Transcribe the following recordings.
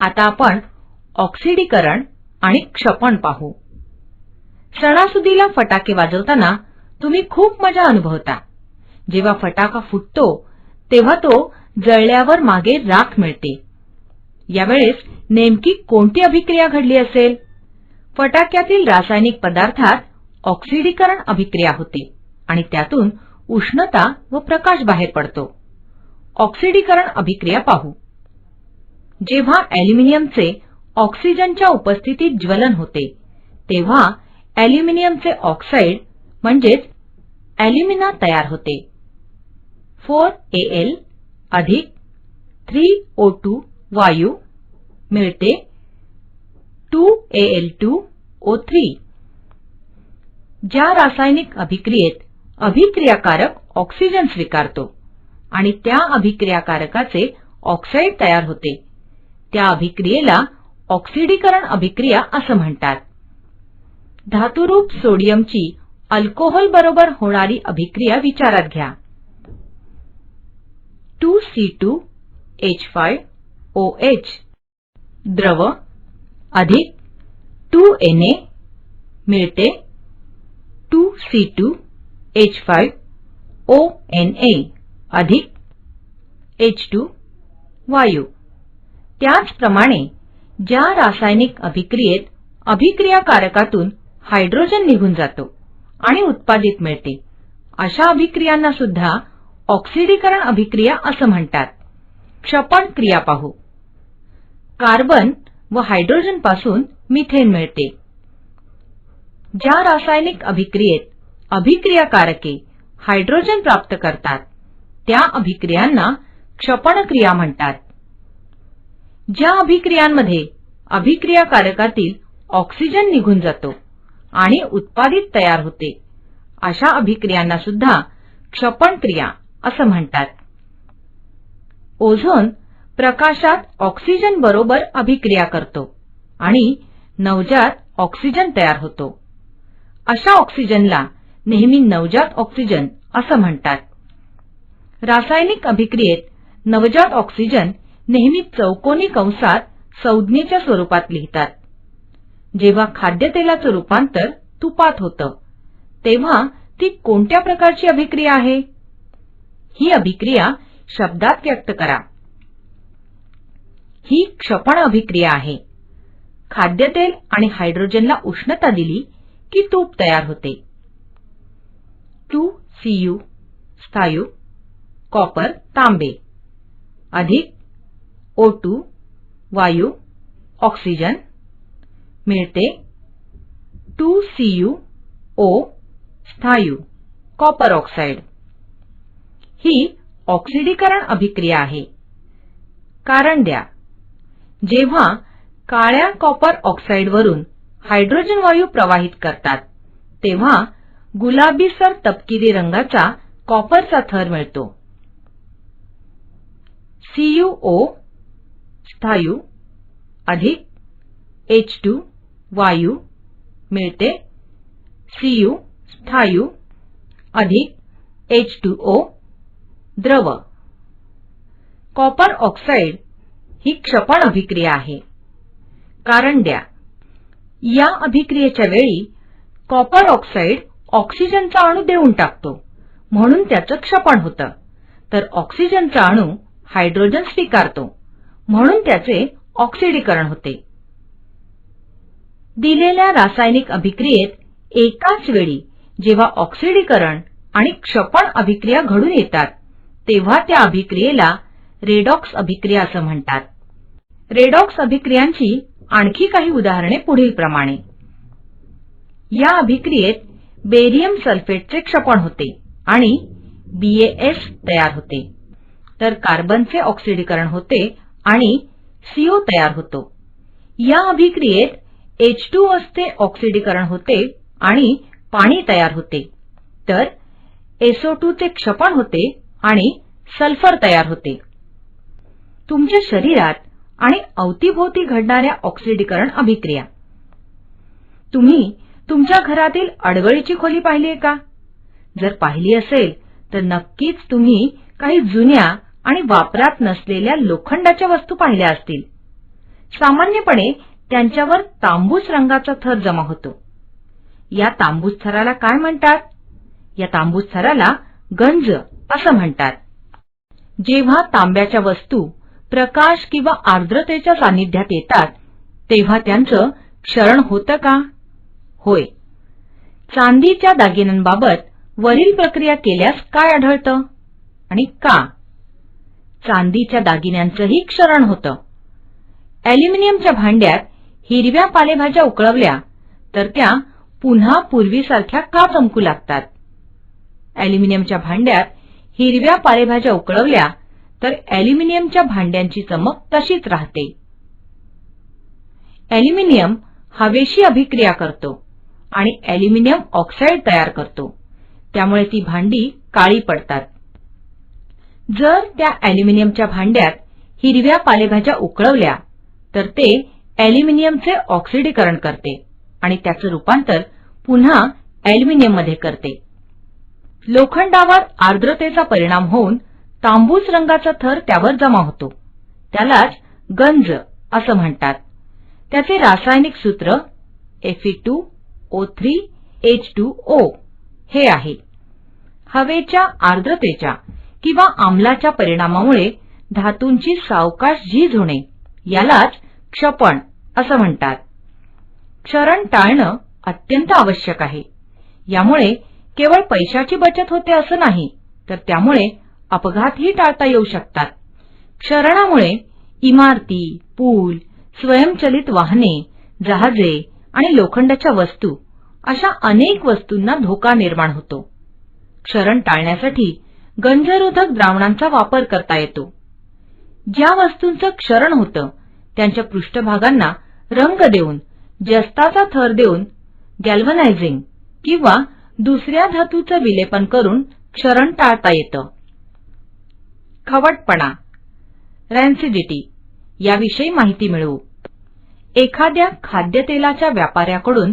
आता आपण ऑक्सिडीकरण आणि क्षपण पाहू। सणासुदीला फटाके वाजवताना तुम्ही खूप मजा अनुभवता। जेव्हा फटाका फुटतो तेव्हा तो जळल्यावर मागे राख मिळते। यावेळेस नेमकी कोणती अभिक्रिया घडली असेल? फटाक्यातील रासायनिक पदार्थात ऑक्सिडीकरण अभिक्रिया होते आणि त्यातून उष्णता व प्रकाश बाहेर पडतो। ऑक्सिडीकरण अभिक्रिया पाहू। जेव्हा ॲल्युमिनियमचे ऑक्सिजनच्या उपस्थितीत ज्वलन होते तेव्हा ॲल्युमिनियमचे ऑक्साइड म्हणजेच ॲल्युमिना तयार होते। 4Al अधिक 3O2 वायू मिळते 2Al2O3। ज्या रासायनिक अभिक्रियेत अभिक्रियाकारक ऑक्सिजन स्वीकारतो आणि त्या अभिक्रियाकारकाचे ऑक्साइड तयार होते त्या अभिक्रियेला ऑक्सिडीकरण अभिक्रिया असे म्हणतात। धातुरूप सोडियमची अल्कोहोल बरोबर होणारी अभिक्रिया विचारात घ्या। 2C2H5OH द्रव अधिक 2Na मिळते 2C2H5ONa अधिक H2 वायू। त्याचप्रमाणे ज्या रासायनिक अभिक्रियेत अभिक्रियाकारकातून हायड्रोजन निघून जातो आणि उत्पादित मिळते अशा अभिक्रियांना सुद्धा ऑक्सिडीकरण अभिक्रिया असे म्हणतात। क्षपण क्रिया पाहू। कार्बन व हायड्रोजन पासून मिथेन मिळते। ज्या रासायनिक अभिक्रियेत अभिक्रियाकारके हायड्रोजन प्राप्त करतात त्या अभिक्रियांना क्षपण क्रिया म्हणतात। ज्या अभिक्रियांमध्ये अभिक्रियाकारकातील ऑक्सिजन निघून जातो आणि उत्पादित तयार होते अशा अभिक्रियांना सुद्धा क्षपण क्रिया असे म्हणतात। ओझोन प्रकाशात ऑक्सिजन बरोबर अभिक्रिया करतो आणि नवजात ऑक्सिजन तयार होतो। अशा ऑक्सिजनला नेहमी नवजात ऑक्सिजन असे म्हणतात। रासायनिक अभिक्रियेत नवजात ऑक्सिजन नेहमी चौकोनी कंसात संज्ञेच्या स्वरूपात लिहितात। जेव्हा खाद्यतेलाचे रूपांतर तुपात होतं तेव्हा ती कोणत्या प्रकारची अभिक्रिया आहे? ही अभिक्रिया शब्दात व्यक्त करा। ही क्षपण अभिक्रिया आहे। खाद्यतेल आणि हायड्रोजनला उष्णता दिली की तूप तयार होते। 2Cu स्थायू कॉपर तांबे अधिक O2 वायू ऑक्सिजन मिळते 2CuO स्थायू कॉपर ऑक्साइड। ही ऑक्सिडीकरण अभिक्रिया आहे। कारण द्या। जेव्हा काळ्या कॉपर ऑक्साइडवरून हायड्रोजन वायू प्रवाहित करतात तेव्हा गुलाबीसर तपकिरी रंगाचा कॉपरचा थर मिळतो। CuO स्थायू अधिक H2 वायू मिळते Cu स्थायू अधिक H2O द्रव। कॉपर ऑक्साइड ही क्षपण अभिक्रिया आहे। कारण द्या। या अभिक्रियेच्या वेळी कॉपर ऑक्साइड ऑक्सिजनचा अणू देऊन टाकतो म्हणून त्याचे क्षपण होतं, तर ऑक्सिजनचा अणू हायड्रोजन स्वीकारतो म्हणून त्याचे ऑक्सिडीकरण होते। दिलेल्या रासायनिक अभिक्रियेत एकाच वेळी जेव्हा ऑक्सिडीकरण आणि क्षपण अभिक्रिया घडून येतात तेव्हा त्या अभिक्रियेला रेडॉक्स अभिक्रिया असे म्हणतात। रेडॉक्स अभिक्रियांची आणखी काही उदाहरणे पुढीलप्रमाणे। या अभिक्रियेत बेरियम सल्फेटचे क्षपण होते आणि BaS तयार होते, तर कार्बनचे ऑक्सिडीकरण होते आणि CO तयार होतो। या अभिक्रियेत H2O चे ऑक्सिडीकरण होते आणि पाणी तयार होते, तर SO2 चे क्षपण होते आणि सल्फर तयार होते। तुमच्या शरीरात आणि अवतीभोवती घडणाऱ्या ऑक्सिडीकरण अभिक्रिया। तुम्ही तुमच्या घरातील अडगळीची खोली पाहिली आहे का? जर पाहिली असेल तर नक्कीच तुम्ही काही जुन्या आणि वापरात नसलेल्या लोखंडाच्या वस्तू पाहिल्या असतील। सामान्यपणे त्यांच्यावर तांबूस रंगाचा थर जमा होतो. या तांबूस थराला काय म्हणतात? या तांबूस थराला गंज असं म्हणतात. जेव्हा तांब्याच्या वस्तू प्रकाश किंवा आर्द्रतेच्या सानिध्यात येतात तेव्हा त्यांचं क्षरण होतं का? होय. चांदीच्या दागिन्यांबाबत वरील प्रक्रिया केल्यास काय आढळतं आणि का? चांदीच्या दागिन्यांचंही क्षरण होतं. ॲल्युमिनियमच्या भांड्यात हिरव्या पालेभाज्या उकळवल्या तर त्या पुन्हा पूर्वीसारख्या का चमकू लागतात? ॲल्युमिनियमच्या भांड्यात हिरव्या पालेभाज्या उकळवल्या तर ॲल्युमिनियमच्या भांड्यांची चमक तशीच राहते. ॲल्युमिनियम हवेशी अभिक्रिया करतो आणि ॲल्युमिनियम ऑक्साईड तयार करतो. त्यामुळे ती भांडी काळी पडतात. जर त्या ॲल्युमिनियमच्या भांड्यात हिरव्या पालेभाज्या उकळवल्या तर ते ॲल्युमिनियमचे ऑक्सिडीकरण करते आणि त्याचं रूपांतर पुन्हा ॲल्युमिनियममध्ये करते. लोखंडावर आर्द्रतेचा परिणाम होऊन तांबूस रंगाचा थर त्यावर जमा होतो. त्यालाच गंज असं म्हणतात. त्याचे रासायनिक सूत्र Fe2O3H2O हे आहे. हवेच्या आर्द्रतेच्या किंवा आम्लाच्या परिणामामुळे धातूंची सावकाश झीज होणे यालाच क्षपण असं म्हणतात. क्षरण टाळणं अत्यंत आवश्यक आहे. यामुळे केवळ पैशाची बचत होते असं नाही, तर त्यामुळे अपघातही टाळता येऊ शकतात. क्षरणामुळे इमारती, पूल, स्वयंचलित वाहने, जहाजे आणि लोखंडाच्या वस्तू अशा अनेक वस्तूंना धोका निर्माण होतो. क्षरण टाळण्यासाठी गंजरोधक द्रावणांचा वापर करता येतो. ज्या वस्तूंचं क्षरण होतं त्यांच्या पृष्ठभागांना रंग देऊन, जस्ताचा थर देऊन गॅल्व्हनायझिंग किंवा दुसऱ्या धातूचं विलेपन करून क्षरण टाळता येतं. खवटपणा, रॅन्सिडिटी याविषयी माहिती मिळवू. एखाद्या खाद्यतेलाच्या व्यापाऱ्याकडून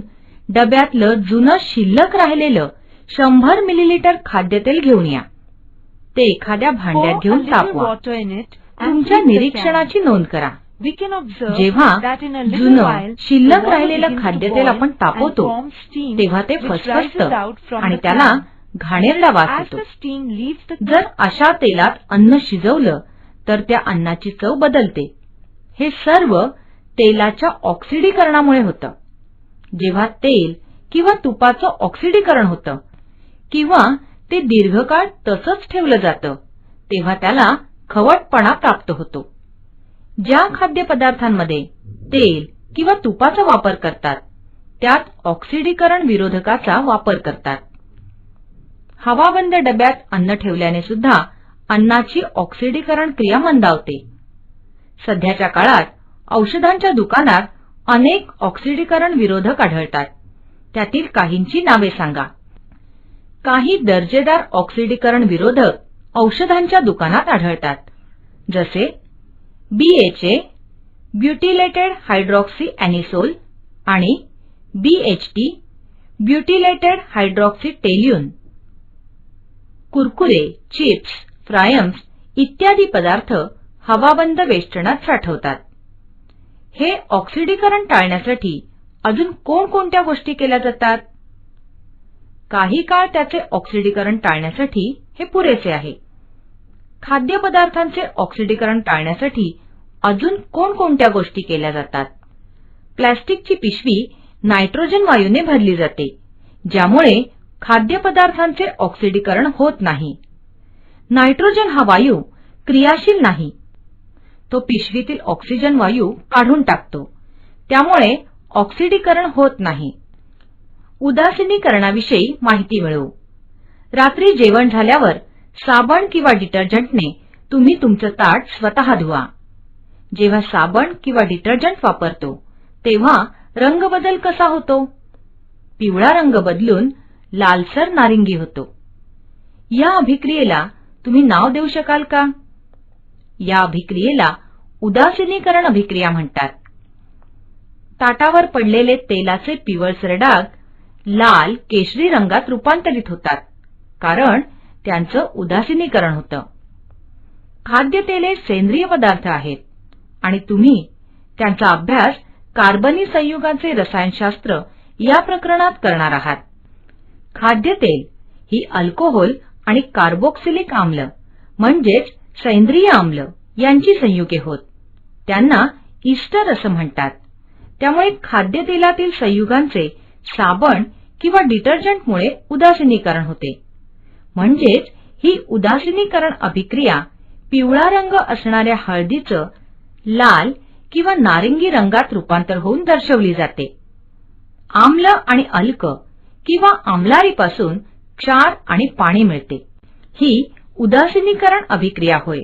डब्यातलं जुनं शिल्लक राहिलेलं 100 मिलीलिटर खाद्यतेल घेऊन या. ते एखाद्या भांड्यात घेऊन तापवा. तुमच्या निरीक्षणाची नोंद करा. जेव्हा जुनं शिल्लक राहिलेलं खाद्यतेल आपण तापवतो तेव्हा ते फसफसतं आणि त्याला घाणेरडा वास येतो. जर अशा तेलात अन्न शिजवलं तर त्या अन्नाची चव बदलते. हे सर्व तेलाच्या ऑक्सिडीकरणामुळे होतं. जेव्हा तेल किंवा तुपाचं ऑक्सिडीकरण होतं किंवा ते दीर्घकाळ तसंच ठेवलं जातं तेव्हा त्याला खवटपणा प्राप्त होतो. ज्या खाद्यपदार्थांमध्ये तेल किंवा तुपाचा वापर करतात त्यात ऑक्सिडीकरण विरोधकाचा वापर करतात. हवाबंद डब्यात अन्न ठेवल्याने सुद्धा अन्नाची ऑक्सिडीकरण क्रिया मंदावते. सध्याच्या काळात औषधांच्या दुकानात अनेक ऑक्सिडीकरण विरोधक आढळतात. त्यातील काहींची नावे सांगा. काही दर्जेदार ऑक्सिडीकरण विरोधक औषधांच्या दुकानात आढळतात, जसे BHA ब्युटिलेटेड हायड्रॉक्सी ॲनिसोल आणि BHT ब्युटिलेटेड hydroxy टेल्यून. Kurkure, chips, fryums इत्यादी पदार्थ हवाबंद वेष्टणात साठवतात. हे ऑक्सिडीकरण टाळण्यासाठी अजून कोणकोणत्या गोष्टी केल्या जातात? काही काळ त्याचे ऑक्सिडीकरण टाळण्यासाठी हे पुरेसे आहे. खाद्यपदार्थांचे ऑक्सिडीकरण टाळण्यासाठी अजून कोणकोणत्या गोष्टी केल्या जातात? प्लास्टिकची पिशवी नायट्रोजन वायूने भरली जाते, ज्यामुळे खाद्यपदार्थांचे ऑक्सिडीकरण होत नाही. नायट्रोजन हा वायू क्रियाशील नाही. तो पिशवीतील ऑक्सिजन वायू काढून टाकतो, त्यामुळे ऑक्सिडीकरण होत नाही. उदासीनीकरणाविषयी माहिती मिळवू. रात्री जेवण झाल्यावर साबण किंवा डिटर्जंटने तुम्ही तुमचं ताट स्वतः धुवा. जेव्हा साबण किंवा डिटर्जंट वापरतो तेव्हा रंग बदल कसा होतो? पिवळा रंग बदलून लालसर नारिंगी होतो. या अभिक्रियेला तुम्ही नाव देऊ शकाल का? या अभिक्रियेला उदासीनीकरण अभिक्रिया म्हणतात. ताटावर पडलेले तेलाचे पिवळसर डाग लाल केशरी रंगात रूपांतरित होतात, कारण त्यांचं उदासीनीकरण होतं. खाद्यतेले सेंद्रिय पदार्थ आहेत आणि तुम्ही त्यांचा अभ्यास कार्बनी संयुगांचे रसायनशास्त्र या प्रकरणात करणार आहात. खाद्यतेल ही अल्कोहोल आणि कार्बोक्सिलिक आम्ल म्हणजेच सेंद्रिय आम्ल यांची संयुगे होत. त्यांना ईस्टर असं म्हणतात. त्यामुळे खाद्यतेलातील संयुगांचे साबण किंवा डिटर्जंटमुळे उदासीनीकरण होते. म्हणजेच ही उदासीनीकरण अभिक्रिया पिवळा रंग असणाऱ्या हळदीचं लाल किंवा नारिंगी रंगात रूपांतर होऊन दर्शवली जाते. आम्ल आणि अल्क किंवा आम्लारीपासून क्षार आणि पाणी मिळते. ही उदासीनीकरण अभिक्रिया होय.